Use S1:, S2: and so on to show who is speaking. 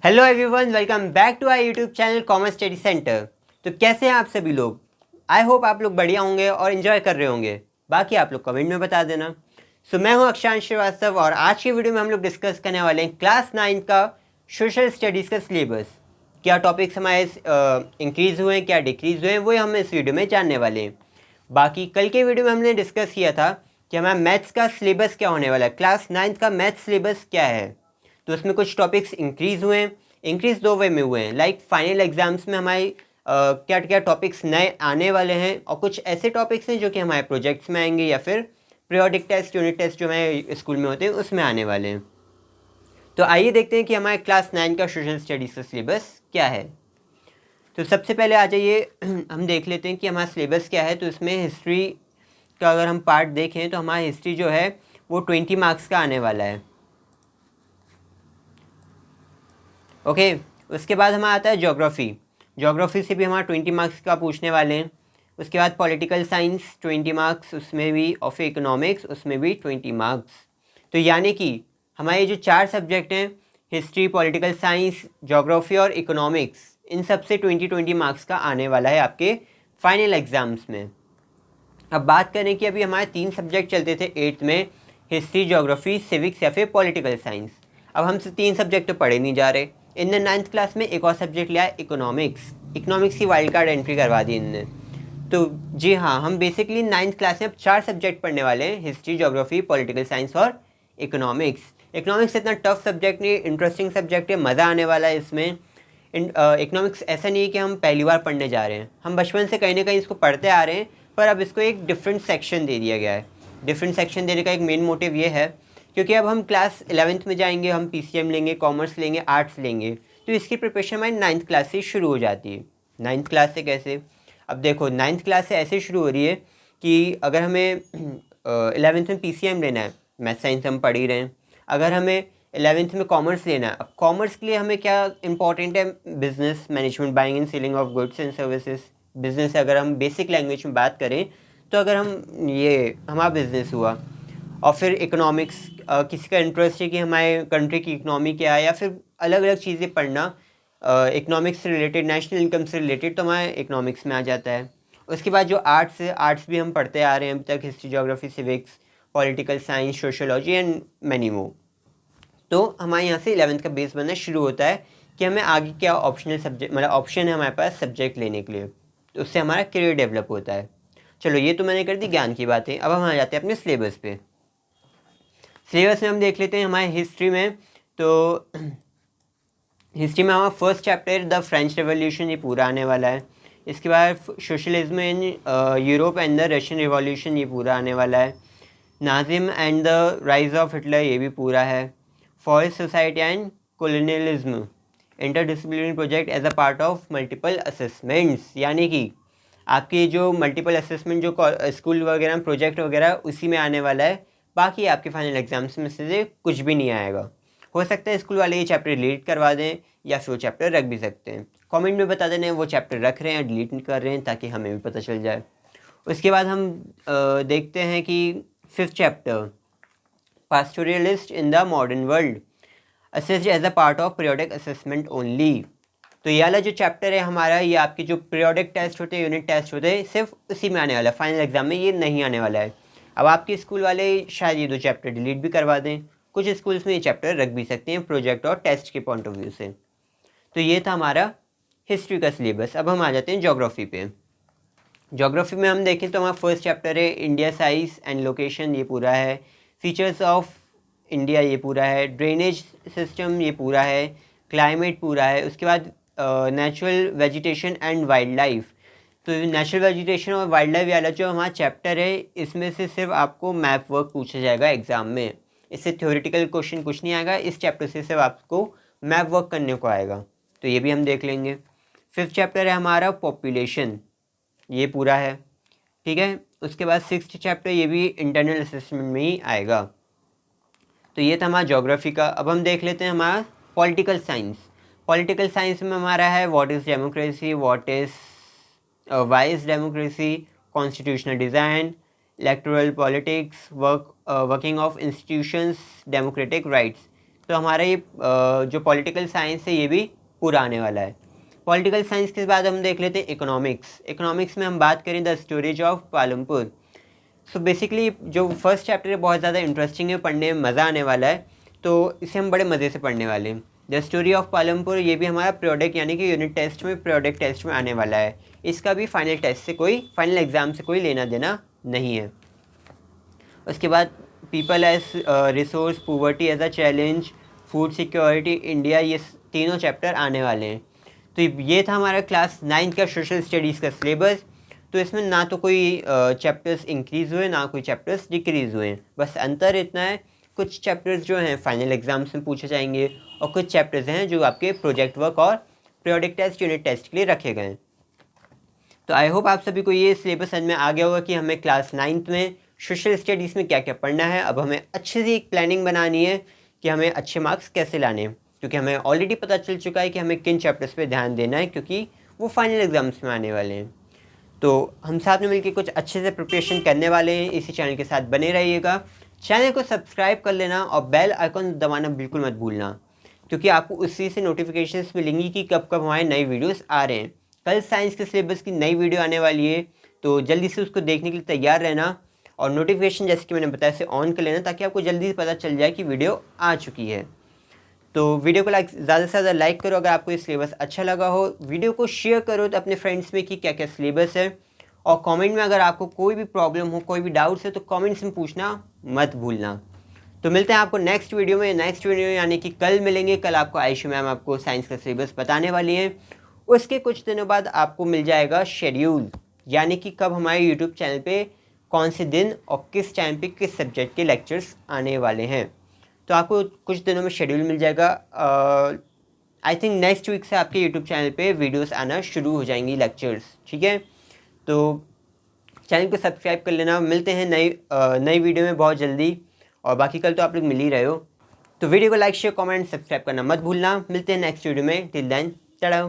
S1: Hello everyone, welcome back to our YouTube channel commerce study centre. तो कैसे हैं आप सभी लोग? आई होप आप लोग बढ़िया होंगे और इन्जॉय कर रहे होंगे। बाकी आप लोग कमेंट में बता देना। मैं हूं अक्षांश श्रीवास्तव और आज की वीडियो में हम लोग डिस्कस करने वाले हैं क्लास 9 का सोशल स्टडीज़ का सिलेबस। क्या टॉपिक्स हमारे इंक्रीज़ हुए हैं, क्या डिक्रीज़ हुए हैं, वो हम इस वीडियो में जानने वाले हैं। बाकी कल के वीडियो में हमने डिस्कस किया था कि हमारा मैथ्स का सिलेबस क्या होने वाला है, क्लास 9 का मैथ्स सिलेबस क्या है। तो उसमें कुछ टॉपिक्स इंक्रीज़ हुए हैं। इंक्रीज़ दो वे में हुए हैं, लाइक फाइनल एग्जाम्स में हमारे क्या क्या टॉपिक्स नए आने वाले हैं, और कुछ ऐसे टॉपिक्स हैं जो कि हमारे प्रोजेक्ट्स में आएंगे या फिर पीरियोडिक टेस्ट, यूनिट टेस्ट जो हमारे स्कूल में होते हैं उसमें आने वाले हैं। तो आइए देखते हैं कि हमारे क्लास 9 का सोशल स्टडीज़ का सिलेबस क्या है। तो सबसे पहले आ जाइए हम देख लेते हैं कि हमारा सिलेबस क्या है। तो इसमें हिस्ट्री का अगर हम पार्ट देखें तो हमारा हिस्ट्री जो है वो 20 मार्क्स का आने वाला है। ओके, उसके बाद हमारा आता है ज्योग्राफी। ज्योग्राफी से भी हमारा 20 मार्क्स का पूछने वाले हैं। उसके बाद पॉलिटिकल साइंस 20 मार्क्स, उसमें भी, और फिर इकोनॉमिक्स उसमें भी 20 मार्क्स। तो यानी कि हमारे जो 4 सब्जेक्ट हैं, हिस्ट्री, पॉलिटिकल साइंस, ज्योग्राफी और इकोनॉमिक्स, इन सब से 20 मार्क्स का आने वाला है आपके फाइनल एग्ज़ाम्स में। अब बात करें कि अभी हमारे 3 सब्जेक्ट चलते थे 8th में, हिस्ट्री, ज्योग्राफी, सिविक्स या फिर पॉलिटिकल साइंस। अब हम 3 सब्जेक्ट तो पढ़े नहीं जा रहे। इनने 9th क्लास में एक और सब्जेक्ट लिया है, इकोनॉमिक्स। इकोनॉमिक्स की वाइल्ड कार्ड एंट्री करवा दी इनने। तो जी हाँ, हम बेसिकली 9th क्लास में अब 4 सब्जेक्ट पढ़ने वाले हैं, हिस्ट्री, ज्योग्राफी, पॉलिटिकल साइंस और इकोनॉमिक्स। इकोनॉमिक्स इतना टफ सब्जेक्ट नहीं, इंटरेस्टिंग सब्जेक्ट है, मज़ा आने वाला है इसमें। इकोनॉमिक्स ऐसा नहीं है कि हम पहली बार पढ़ने जा रहे हैं, हम बचपन से कहीं ना कहीं इसको पढ़ते आ रहे हैं, पर अब इसको एक डिफरेंट सेक्शन दे दिया गया है। डिफरेंट सेक्शन देने का एक मेन मोटिव ये है क्योंकि अब हम क्लास 11th में जाएंगे, हम पीसीएम लेंगे, कॉमर्स लेंगे, आर्ट्स लेंगे, तो इसकी प्रिपरेशन हमारी 9th क्लास से शुरू हो जाती है। 9th क्लास से कैसे? अब देखो, 9th क्लास से ऐसे शुरू हो रही है कि अगर हमें 11th में पीसीएम लेना है, मैथ साइंस हम पढ़ ही रहे हैं। अगर हमें 11th में कॉमर्स लेना है, अब कॉमर्स के लिए हमें क्या इंपॉर्टेंट है? Business management, buying and selling of goods and services. Business अगर हम बेसिक लैंग्वेज में बात करें तो अगर हम ये हमारा बिजनेस हुआ, और फिर इकोनॉमिक्स, किसी का इंटरेस्ट है कि हमारे कंट्री की इकोनॉमी क्या है या फिर अलग अलग चीज़ें पढ़ना इकोनॉमिक्स से रिलेटेड, नेशनल इनकम से रिलेटेड, तो हमारे इकोनॉमिक्स में आ जाता है। उसके बाद जो आर्ट्स है, आर्ट्स भी हम पढ़ते आ रहे हैं अभी तक, history, geography, civics, political science, sociology and many more. तो हमारे यहाँ से 11th का बेस बनना शुरू होता है कि हमें आगे क्या ऑप्शनल सब्जेक्ट, मतलब ऑप्शन है हमारे पास सब्जेक्ट लेने के लिए, तो उससे हमारा करियर डेवलप होता है। चलो, ये तो मैंने कर दी ज्ञान की बातें। अब हम आ जाते हैं अपने सिलेबस पे। सिलेबस में हम देख लेते हैं हमारे हिस्ट्री में। तो हिस्ट्री में हमारा first chapter the French revolution, ये पूरा आने वाला है। इसके बाद socialism in Europe and the Russian revolution, ये पूरा आने वाला है। Nazism and the rise of Hitler, ये भी पूरा है। Forest society and colonialism, interdisciplinary project as a part of multiple assessments, यानी कि आपके जो मल्टीपल असेसमेंट जो स्कूल वगैरह में प्रोजेक्ट वगैरह उसी में आने वाला है। बाकी आपके फाइनल एग्जाम्स में से कुछ भी नहीं आएगा। हो सकता है स्कूल वाले ये चैप्टर डिलीट करवा दें या फिर वो चैप्टर रख भी सकते हैं। कमेंट में बता देना वो चैप्टर रख रहे हैं, डिलीट नहीं कर रहे हैं, ताकि हमें भी पता चल जाए। उसके बाद हम देखते हैं कि 5th chapter pastoralist in the modern world, assessed as a part of periodic assessment only. तो ये वाला जो चैप्टर है हमारा, ये आपके जो पीरियोडिक टेस्ट होते हैं, यूनिट टेस्ट होते हैं, सिर्फ उसी में आने वाला है, फाइनल एग्जाम में ये नहीं आने वाला है। अब आपके स्कूल वाले शायद ये 2 चैप्टर डिलीट भी करवा दें, कुछ स्कूल्स में ये चैप्टर रख भी सकते हैं प्रोजेक्ट और टेस्ट के पॉइंट ऑफ व्यू से। तो ये था हमारा हिस्ट्री का सिलेबस। अब हम आ जाते हैं ज्योग्राफी पे। ज्योग्राफी में हम देखें तो हमारा फर्स्ट चैप्टर है इंडिया साइज एंड लोकेशन, ये पूरा है। फीचर्स ऑफ इंडिया, ये पूरा है। ड्रेनेज सिस्टम, ये पूरा है। क्लाइमेट पूरा है। उसके बाद natural vegetation and wild life. तो नेचुरल वेजिटेशन और वाइल्ड लाइफ वाला जो हमारा चैप्टर है, इसमें से सिर्फ आपको मैप वर्क पूछा जाएगा एग्जाम में। इससे थ्योरेटिकल क्वेश्चन कुछ नहीं आएगा, इस चैप्टर से सिर्फ आपको मैप वर्क करने को आएगा। तो ये भी हम देख लेंगे। 5th चैप्टर है हमारा पॉपुलेशन, ये पूरा है, ठीक है। उसके बाद 6th चैप्टर, ये भी इंटरनल असेसमेंट में ही आएगा। तो ये था हमारा ज्योग्राफी का। अब हम देख लेते हैं हमारा पॉलिटिकल साइंस। पॉलिटिकल साइंस में हमारा है what is democracy, what is why is democracy, constitutional design, electoral politics, working of institutions, democratic rights. तो हमारा ये जो पॉलिटिकल साइंस है ये भी पूरा आने वाला है। पॉलिटिकल साइंस के बाद हम देख लेते हैं इकोनॉमिक्स। इकोनॉमिक्स में हम बात करें the storage of Palampur. So basically जो फर्स्ट चैप्टर है बहुत ज़्यादा इंटरेस्टिंग है, पढ़ने में मज़ा आने वाला है, तो इसे हम बड़े मज़े से पढ़ने वाले हैं। द स्टोरी ऑफ पालमपुर ये भी हमारा प्रोडक्ट यानी कि यूनिट टेस्ट में, प्रोडक्ट टेस्ट में आने वाला है। इसका भी फाइनल टेस्ट से कोई, फाइनल एग्ज़ाम से कोई लेना देना नहीं है। उसके बाद people as resource, poverty as a challenge, food security India, ये तीनों चैप्टर आने वाले हैं। तो ये था हमारा क्लास 9 का सोशल स्टडीज़ का सिलेबस। तो इसमें ना तो कोई चैप्टर्स इंक्रीज़ हुए ना कोई चैप्टर्स डिक्रीज़ हुए, बस अंतर इतना है कुछ चैप्टर्स जो हैं फाइनल एग्जाम्स में पूछे जाएंगे और कुछ चैप्टर्स हैं जो आपके प्रोजेक्ट वर्क और पीरियोडिक टेस्ट, यूनिट टेस्ट के लिए रखे गए हैं। तो आई होप आप सभी को ये सिलेबस समझ में आ गया होगा कि हमें क्लास 9 में सोशल स्टडीज़ में क्या क्या पढ़ना है। अब हमें अच्छे से एक प्लानिंग बनानी है कि हमें अच्छे मार्क्स कैसे लाने हैं, क्योंकि हमें ऑलरेडी पता चल चुका है कि हमें किन चैप्टर्स पे ध्यान देना है, क्योंकि वो फाइनल एग्जाम्स में आने वाले हैं। तो हम साथ में मिलकर कुछ अच्छे से प्रिपरेशन करने वाले हैं। इसी चैनल के साथ बने रहिएगा, चैनल को सब्सक्राइब कर लेना और बेल आइकन दबाना बिल्कुल मत भूलना, क्योंकि आपको उसी से नोटिफिकेशंस मिलेंगी कि कब कब हमारे नए वीडियोस आ रहे हैं। कल साइंस के सिलेबस की नई वीडियो आने वाली है, तो जल्दी से उसको देखने के लिए तैयार रहना और नोटिफिकेशन जैसे कि मैंने बताया से ऑन कर लेना, ताकि आपको जल्दी से पता चल जाए कि वीडियो आ चुकी है। तो वीडियो को ज़्यादा से ज़्यादा लाइक करो अगर आपको ये सिलेबस अच्छा लगा हो, वीडियो को शेयर करो तो अपने फ्रेंड्स में कि क्या क्या सिलेबस है, और कमेंट में अगर आपको कोई भी प्रॉब्लम हो, कोई भी डाउट्स है तो कमेंट्स में पूछना मत भूलना। तो मिलते हैं आपको नेक्स्ट वीडियो में यानी कि कल मिलेंगे। कल आपको आयुषी मैम आपको साइंस का सिलेबस बताने वाली हैं। उसके कुछ दिनों बाद आपको मिल जाएगा शेड्यूल, यानी कि कब हमारे यूट्यूब चैनल पे कौन से दिन और किस टाइम पे किस सब्जेक्ट के लेक्चर्स आने वाले हैं। तो आपको कुछ दिनों में शेड्यूल मिल जाएगा। आई थिंक नेक्स्ट वीक से आपके यूट्यूब चैनल पे वीडियोस आना शुरू हो जाएंगी, लेक्चर्स, ठीक है। तो चैनल को सब्सक्राइब कर लेना। मिलते हैं नई वीडियो में बहुत जल्दी, और बाकी कल तो आप लोग मिल ही रहे हो। तो वीडियो को लाइक, शेयर, कमेंट, सब्सक्राइब करना मत भूलना। मिलते हैं नेक्स्ट वीडियो में। Till then, Tata.